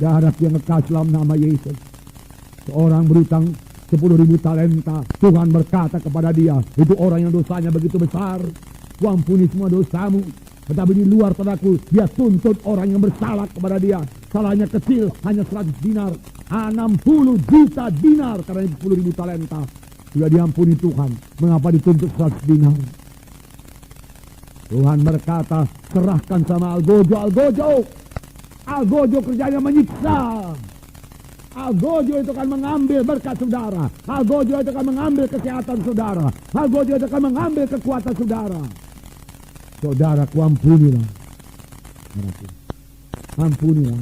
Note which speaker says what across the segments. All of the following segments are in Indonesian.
Speaker 1: Saudara yang kekasih dalam nama Yesus, seorang berutang 10.000 talenta, Tuhan berkata kepada dia, itu orang yang dosanya begitu besar, kuampuni semua dosamu. Tetapi di luar, saudaraku, dia tuntut orang yang bersalah kepada dia. Salahnya kecil, hanya 100 dinar. 60 juta dinar karena 10.000 talenta. Sudah diampuni Tuhan. Mengapa dituntut 100 dinar? Tuhan berkata, serahkan sama Algojo. Algojo kerjanya menyiksa. Algojo itu akan mengambil berkat saudara. Algojo itu akan mengambil kesehatan saudara. Algojo itu akan mengambil kekuatan saudara. Saudara, ampunilah. Ampunilah.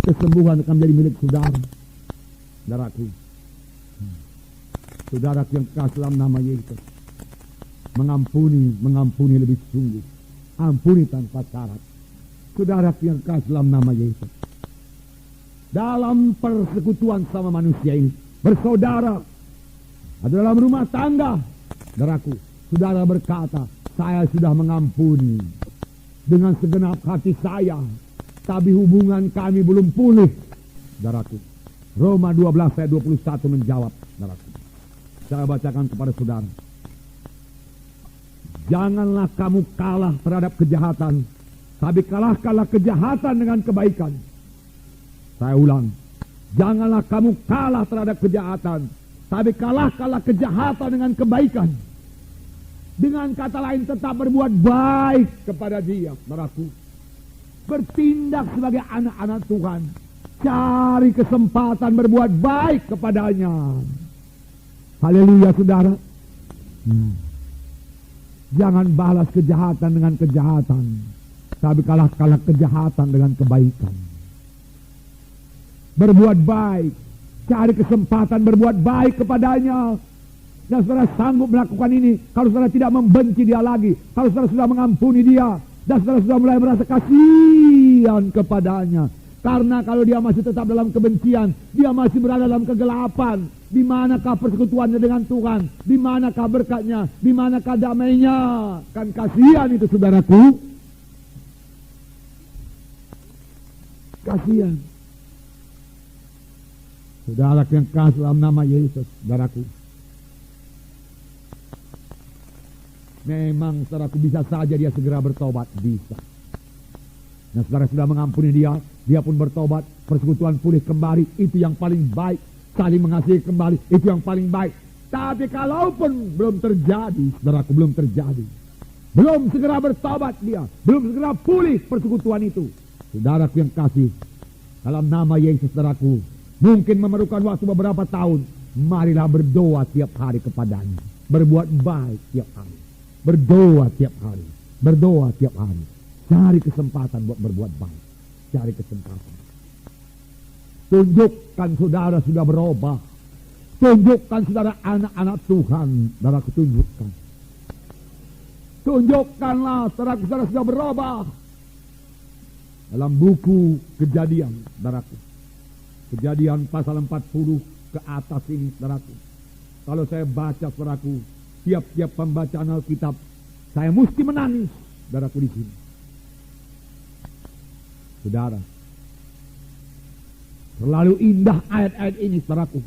Speaker 1: Kesembuhan akan menjadi milik saudara. Saudaraku. Saudara yang kasih dalam nama Yesus. Mengampuni lebih sungguh. Ampuni tanpa syarat. Saudara yang kasih dalam nama Yesus. Dalam persekutuan sama manusia ini, bersaudara, atau dalam rumah tangga, saudaraku, saudara berkata, saya sudah mengampuni dengan segenap hati saya, tapi hubungan kami belum pulih, saudaraku. Roma 12 ayat 21 menjawab, saudaraku. Saya bacakan kepada saudara. Janganlah kamu kalah terhadap kejahatan, tapi kalahkanlah kejahatan dengan kebaikan. Saya ulang, janganlah kamu kalah terhadap kejahatan, tapi kalahkanlah kejahatan dengan kebaikan. Dengan kata lain, tetap berbuat baik kepada dia, saudaraku. Bertindak sebagai anak-anak Tuhan. Cari kesempatan berbuat baik kepadanya. Haleluya, saudara. Jangan balas kejahatan dengan kejahatan, tapi kalahkanlah kejahatan dengan kebaikan. Berbuat baik, cari kesempatan berbuat baik kepadanya. Dan saudara sanggup melakukan ini kalau saudara tidak membenci dia lagi, kalau saudara sudah mengampuni dia, dan saudara sudah mulai merasa kasihan kepadanya. Karena kalau dia masih tetap dalam kebencian, dia masih berada dalam kegelapan. Di manakah persekutuannya dengan Tuhan? Di manakah berkatnya? Di manakah damainya? Kan kasihan itu, saudaraku. Kasihan. Saudara yang kasih dalam nama Yesus, saudaraku. Memang saudaraku, bisa saja dia segera bertobat, bisa. Nah, saudara sudah mengampuni dia, dia pun bertobat, persekutuan pulih kembali, itu yang paling baik. Saling mengasihi kembali, itu yang paling baik. Tapi kalaupun belum terjadi, saudaraku, belum terjadi, belum segera bertobat dia, belum segera pulih persekutuan itu, saudaraku yang kasih dalam nama Yesus, saudaraku, mungkin memerlukan waktu beberapa tahun. Marilah berdoa tiap hari kepadanya. Berbuat baik tiap hari. Berdoa tiap hari. Berdoa tiap hari. Cari kesempatan buat berbuat baik. Cari kesempatan. Tunjukkan saudara sudah berubah. Tunjukkan saudara anak-anak Tuhan. Saudaraku, tunjukkan. Tunjukkanlah saudara-saudara sudah berubah. Dalam buku Kejadian, saudaraku. Kejadian pasal 40 ke atas ini, saudaraku. Kalau saya baca, saudaraku, tiap-tiap pembacaan Alkitab, saya mesti menangis, saudaraku, di sini. Saudara, terlalu indah ayat-ayat ini, saudaraku.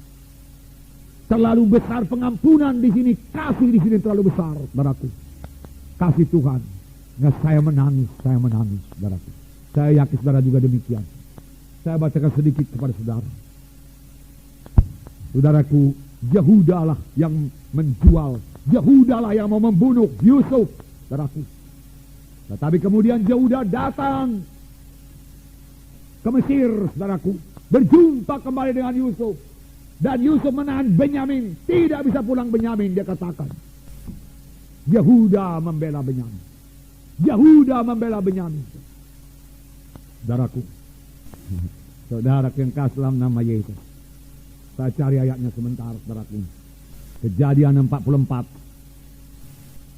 Speaker 1: Terlalu besar pengampunan di sini, kasih di sini terlalu besar, saudaraku. Kasih Tuhan. Nah, saya menangis, saudaraku. Saya yakin saudara juga demikian. Saya bacakan sedikit kepada saudara. Saudaraku, Yehuda lah yang menjual. Yehuda lah yang mau membunuh Yusuf, saudaraku. Tetapi kemudian Yehuda datang ke Mesir, saudaraku. Berjumpa kembali dengan Yusuf. Dan Yusuf menahan Benyamin. Tidak bisa pulang Benyamin, dia katakan. Yehuda membela Benyamin. Yehuda membela Benyamin. Saudaraku. Saudara yang kasih dalam nama Yesus. Saya cari ayatnya sebentar, saudaraku. Kejadian 44.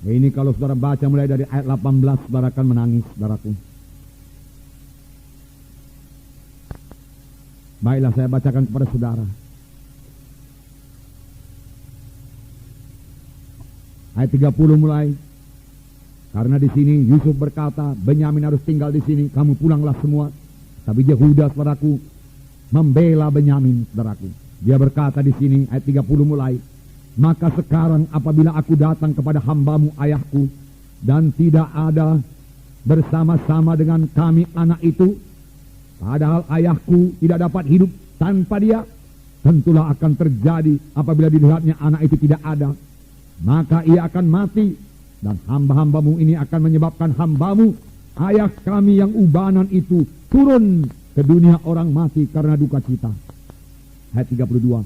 Speaker 1: Nah, ini kalau saudara baca mulai dari ayat 18, saudara akan menangis, saudaraku. Baiklah, saya bacakan kepada saudara. Ayat 30 mulai. Karena di sini Yusuf berkata, Benyamin harus tinggal di sini, kamu pulanglah semua. Tapi Yehuda, saudaraku, membela Benyamin, saudaraku. Dia berkata di sini ayat 30 mulai, maka sekarang apabila aku datang kepada hambamu ayahku dan tidak ada bersama-sama dengan kami anak itu, padahal ayahku tidak dapat hidup tanpa dia, tentulah akan terjadi apabila dilihatnya anak itu tidak ada, maka ia akan mati, dan hamba-hambamu ini akan menyebabkan hambamu ayah kami yang ubanan itu turun ke dunia orang mati karena duka cita. Ayat 32.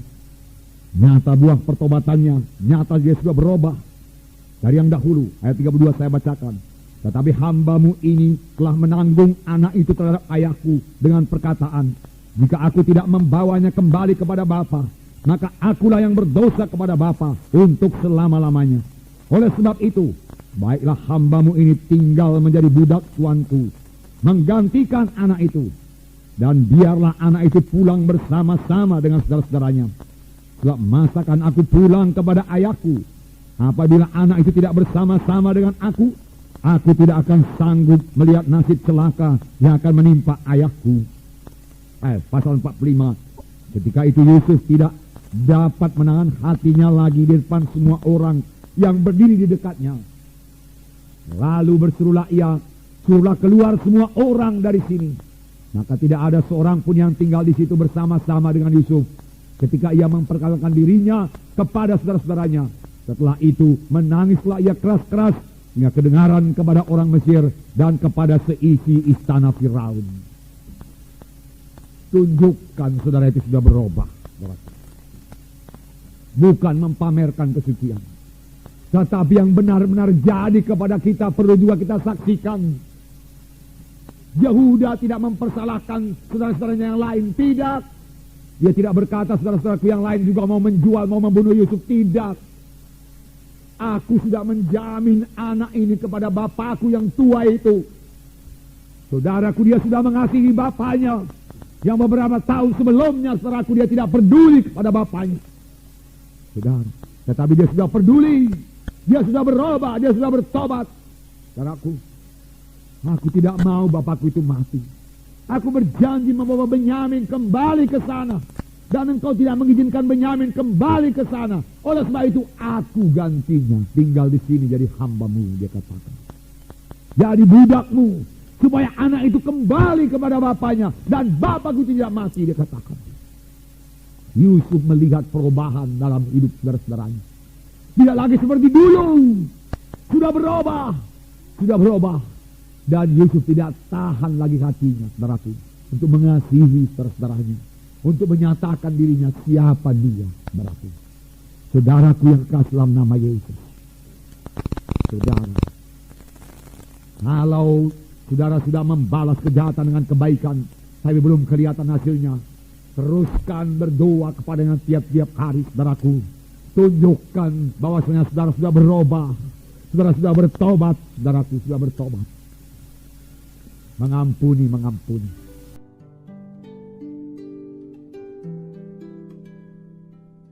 Speaker 1: Nyata buah pertobatannya, nyata dia sudah berubah dari yang dahulu. Ayat 32 saya bacakan. Tetapi hambamu ini telah menanggung anak itu terhadap ayahku dengan perkataan, jika aku tidak membawanya kembali kepada bapa, maka akulah yang berdosa kepada bapa untuk selama-lamanya. Oleh sebab itu, baiklah hambamu ini tinggal menjadi budak tuanku, menggantikan anak itu. Dan biarlah anak itu pulang bersama-sama dengan saudara-saudaranya. Sebab masakan aku pulang kepada ayahku, apabila anak itu tidak bersama-sama dengan aku tidak akan sanggup melihat nasib celaka yang akan menimpa ayahku. Pasal 45. Ketika itu Yusuf tidak dapat menahan hatinya lagi di depan semua orang yang berdiri di dekatnya. Lalu berserulah ia, suruhlah keluar semua orang dari sini. Maka tidak ada seorang pun yang tinggal di situ bersama-sama dengan Yusuf ketika ia memperkenalkan dirinya kepada saudara-saudaranya. Setelah itu menangislah ia keras-keras hingga kedengaran kepada orang Mesir dan kepada seisi istana Firaun. Tunjukkan saudara itu sudah berubah. Bukan mempamerkan kesucian, tetapi yang benar-benar jadi kepada kita perlu juga kita saksikan. Yehuda tidak mempersalahkan saudara-saudaranya yang lain, tidak. Dia tidak berkata saudara-saudaraku yang lain juga mau menjual, mau membunuh Yusuf, tidak. Aku sudah menjamin anak ini kepada bapakku yang tua itu. Saudaraku, dia sudah mengasihi bapaknya yang beberapa tahun sebelumnya, saudaraku, dia tidak peduli kepada bapaknya. Saudara, tetapi dia sudah peduli, dia sudah berubah, dia sudah bertobat. Saudaraku, aku tidak mau bapakku itu mati. Aku berjanji membawa Benyamin kembali ke sana. Dan engkau tidak mengizinkan Benyamin kembali ke sana. Oleh sebab itu aku gantinya. Tinggal di sini jadi hambamu, dia katakan. Jadi budakmu. Supaya anak itu kembali kepada bapaknya. Dan bapakku tidak mati, dia katakan. Yusuf melihat perubahan dalam hidup saudara-saudaranya. Tidak lagi seperti dulu. Sudah berubah. Sudah berubah. Dan Yusuf tidak tahan lagi hatinya, saudaraku, untuk mengasihi saudara-saudaranya, untuk menyatakan dirinya siapa dia, saudaraku. Saudaraku yang kasih dalam nama Yesus. Saudara, kalau saudara sudah membalas kejahatan dengan kebaikan, tapi belum kelihatan hasilnya, teruskan berdoa kepadanya tiap-tiap hari, saudaraku. Tunjukkan bahwasanya saudara sudah berubah, saudara sudah bertobat, saudaraku sudah bertobat. Mengampuni.